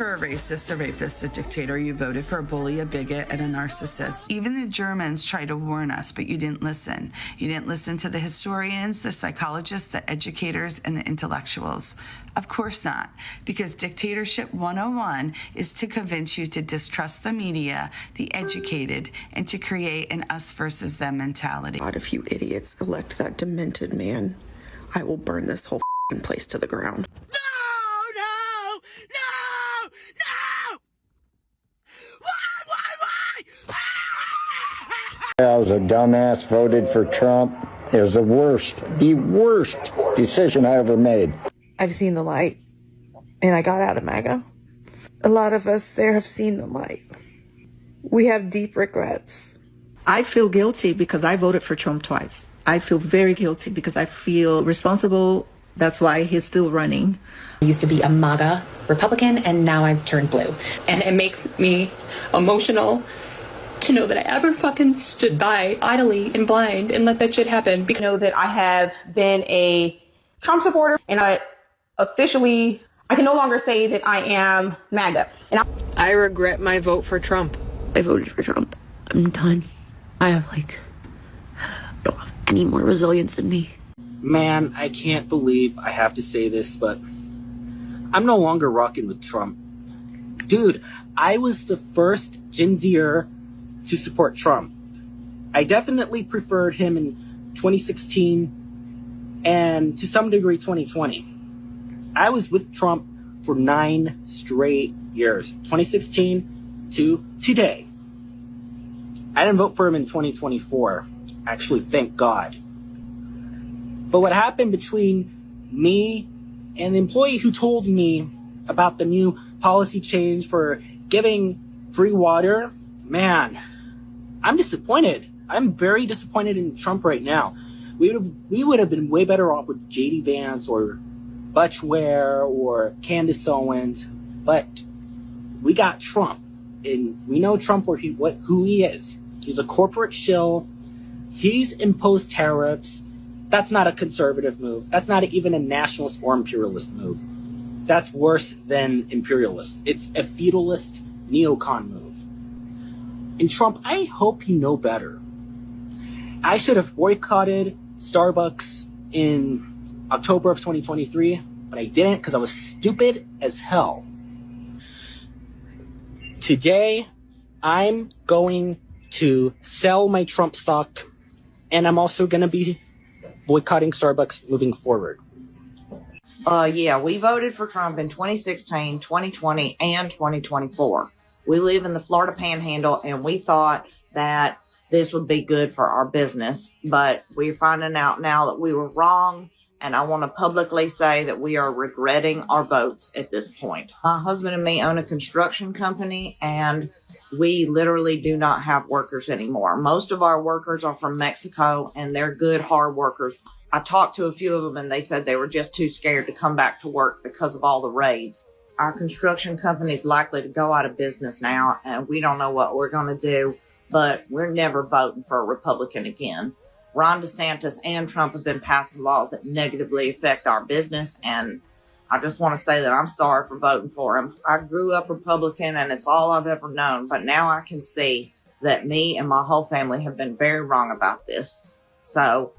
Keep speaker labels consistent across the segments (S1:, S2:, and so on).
S1: For a racist, a rapist, a dictator, you voted for a bully, a bigot, and a narcissist. Even the Germans tried to warn us, but you didn't listen. You didn't listen to the historians, the psychologists, the educators, and the intellectuals. Of course not, because Dictatorship 101 is to convince you to distrust the media, the educated, and to create an us versus them mentality.
S2: God, if you idiots elect that demented man, I will burn this whole place to the ground.
S3: I was a dumbass, voted for Trump. It was the worst decision I ever made.
S2: I've seen the light, and I got out of MAGA. A lot of us there have seen the light. We have deep regrets.
S4: I feel guilty because I voted for Trump twice. I feel very guilty because I feel responsible. That's why he's still running.
S5: I used to be a MAGA Republican, and now I've turned blue. And it makes me emotional to know that I ever fucking stood by idly and blind and let that shit happen.
S6: Because I know that I have been a Trump supporter, and I can no longer say that I am MAGA. And
S7: I regret my vote for Trump.
S8: I voted for Trump. I'm done. I don't have any more resilience in me.
S9: Man, I can't believe I have to say this, but I'm no longer rocking with Trump. Dude, I was the first Gen Zer to support Trump. I definitely preferred him in 2016 and to some degree 2020. I was with Trump for 9 straight years, 2016 to today. I didn't vote for him in 2024, actually, thank God. But what happened between me and the employee who told me about the new policy change for giving free water, man, I'm disappointed. I'm very disappointed in Trump right now. We would have been way better off with J.D. Vance or Butch Ware or Candace Owens, but we got Trump, and we know Trump for who he is. He's a corporate shill. He's imposed tariffs. That's not a conservative move. That's not even a nationalist or imperialist move. That's worse than imperialist. It's a feudalist neocon move. And Trump, I hope you know better. I should have boycotted Starbucks in October of 2023, but I didn't because I was stupid as hell. Today, I'm going to sell my Trump stock, and I'm also going to be boycotting Starbucks moving forward.
S10: Yeah, we voted for Trump in 2016, 2020, and 2024. We live in the Florida Panhandle, and we thought that this would be good for our business, but we're finding out now that we were wrong, and I want to publicly say that we are regretting our votes at this point. My husband and me own a construction company, and we literally do not have workers anymore. Most of our workers are from Mexico, and they're good, hard workers. I talked to a few of them, and they said they were just too scared to come back to work because of all the raids. Our construction company is likely to go out of business now, and we don't know what we're going to do, but we're never voting for a Republican again. Ron DeSantis and Trump have been passing laws that negatively affect our business, and I just want to say that I'm sorry for voting for him. I grew up Republican, and it's all I've ever known, but now I can see that me and my whole family have been very wrong about this. So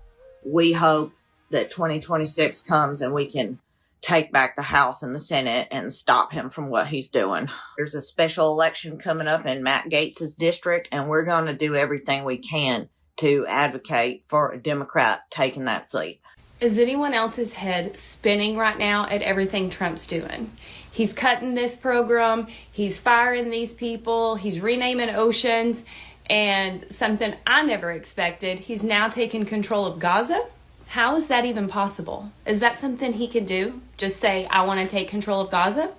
S10: we hope that 2026 comes and we can take back the House and the Senate and stop him from what he's doing. There's a special election coming up in Matt Gaetz's district, and we're going to do everything we can to advocate for a Democrat taking that seat.
S11: Is anyone else's head spinning right now at everything Trump's doing? He's cutting this program, he's firing these people, he's renaming oceans, and something I never expected, he's now taking control of Gaza? How is that even possible? Is that something he could do? Just say, I want to take control of Gaza?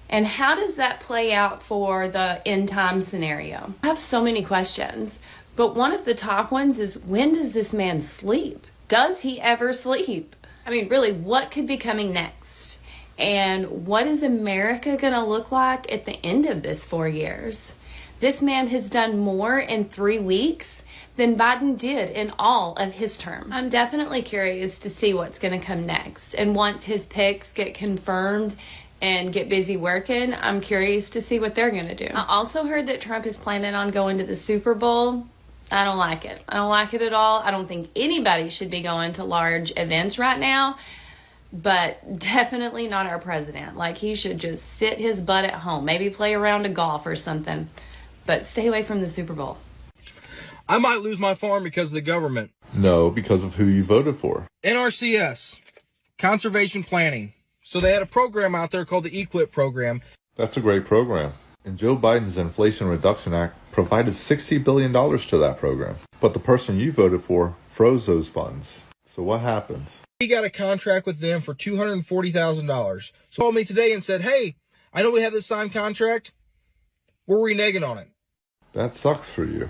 S11: And how does that play out for the end time scenario? I have so many questions, but one of the top ones is, when does this man sleep? Does he ever sleep? I mean, really, what could be coming next? And what is America going to look like at the end of this 4 years? This man has done more in 3 weeks than Biden did in all of his term. I'm definitely curious to see what's going to come next. And once his picks get confirmed and get busy working, I'm curious to see what they're going to do. I also heard that Trump is planning on going to the Super Bowl. I don't like it. I don't like it at all. I don't think anybody should be going to large events right now, but definitely not our president. Like, he should just sit his butt at home, maybe play a round of golf or something, but stay away from the Super Bowl.
S12: I might lose my farm because of the government.
S13: No, because of who you voted for.
S12: NRCS, conservation planning. So they had a program out there called the EQIP program.
S13: That's a great program. And Joe Biden's Inflation Reduction Act provided $60 billion to that program. But the person you voted for froze those funds. So what happened?
S12: He got a contract with them for $240,000. So called me today and said, hey, I know we have this signed contract. We're reneging on it.
S13: That sucks for you.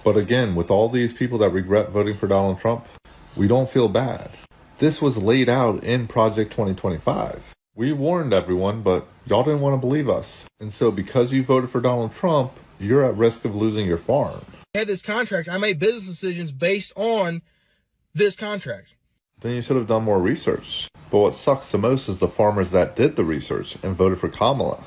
S13: But again, with all these people that regret voting for Donald Trump, we don't feel bad. This was laid out in Project 2025. We warned everyone, but y'all didn't want to believe us. And so because you voted for Donald Trump, you're at risk of losing your farm.
S12: I had this contract. I made business decisions based on this contract.
S13: Then you should have done more research. But what sucks the most is the farmers that did the research and voted for Kamala.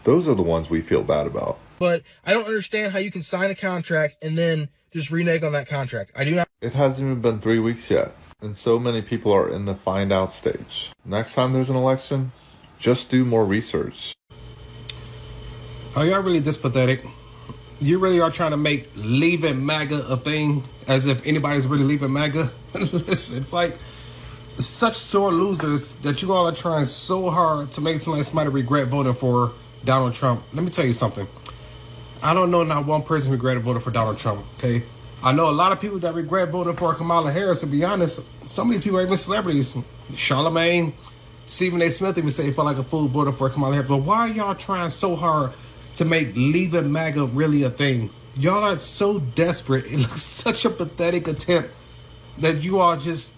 S13: Those are the ones we feel bad about.
S12: But I don't understand how you can sign a contract and then just renege on that contract. I do not.
S13: It hasn't even been 3 weeks yet. And so many people are in the find out stage. Next time there's an election, just do more research.
S14: Are y'all really this pathetic? You really are trying to make leaving MAGA a thing, as if anybody's really leaving MAGA? Listen, it's like such sore losers that you all are trying so hard to make somebody regret voting for Donald Trump. Let me tell you something. I don't know not one person who regretted voting for Donald Trump, okay? I know a lot of people that regret voting for Kamala Harris. To be honest, some of these people are even celebrities. Charlamagne, Stephen A. Smith even say he felt like a fool voting for Kamala Harris. But why are y'all trying so hard to make leaving MAGA really a thing? Y'all are so desperate. It looks such a pathetic attempt that you are just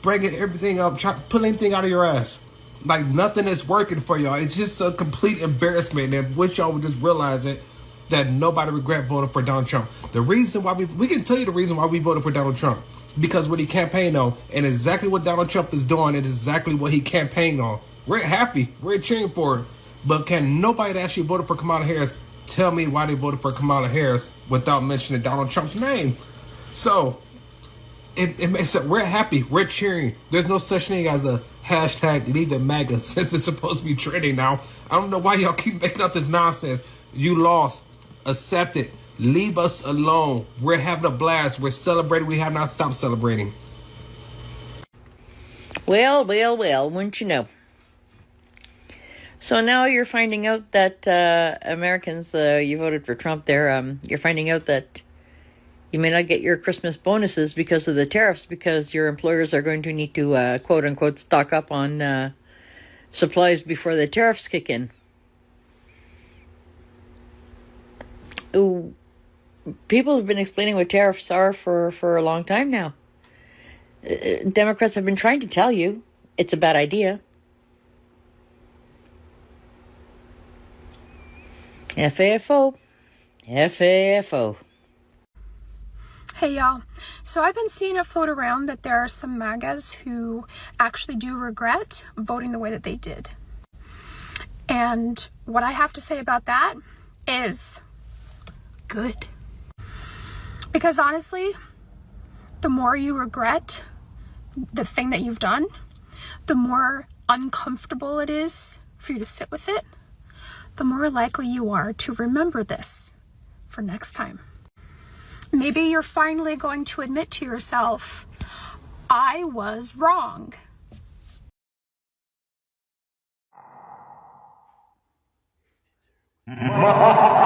S14: bringing everything up, pulling anything out of your ass. Like nothing is working for y'all. It's just a complete embarrassment. And which y'all would just realize it. That nobody regret voting for Donald Trump. The reason why we can tell you the reason why we voted for Donald Trump. Because what he campaigned on and exactly what Donald Trump is doing is exactly what he campaigned on. We're happy. We're cheering for it. But can nobody that actually voted for Kamala Harris tell me why they voted for Kamala Harris without mentioning Donald Trump's name? So, it makes it, we're happy. We're cheering. There's no such thing as a hashtag leaving MAGA since it's supposed to be trending now. I don't know why y'all keep making up this nonsense. You lost. Accept it. Leave us alone. We're having a blast. We're celebrating. We have not stopped celebrating.
S15: Well, wouldn't you know? So now you're finding out that Americans, you voted for Trump there, you're finding out that you may not get your Christmas bonuses because of the tariffs, because your employers are going to need to, quote unquote, stock up on supplies before the tariffs kick in. Ooh, people have been explaining what tariffs are for a long time now. Democrats have been trying to tell you it's a bad idea. FAFO.
S16: Hey y'all, so I've been seeing it float around that there are some MAGAs who actually do regret voting the way that they did. And what I have to say about that is good. Because honestly, the more you regret the thing that you've done, the more uncomfortable it is for you to sit with it, the more likely you are to remember this for next time. Maybe you're finally going to admit to yourself, I was wrong.
S17: Ma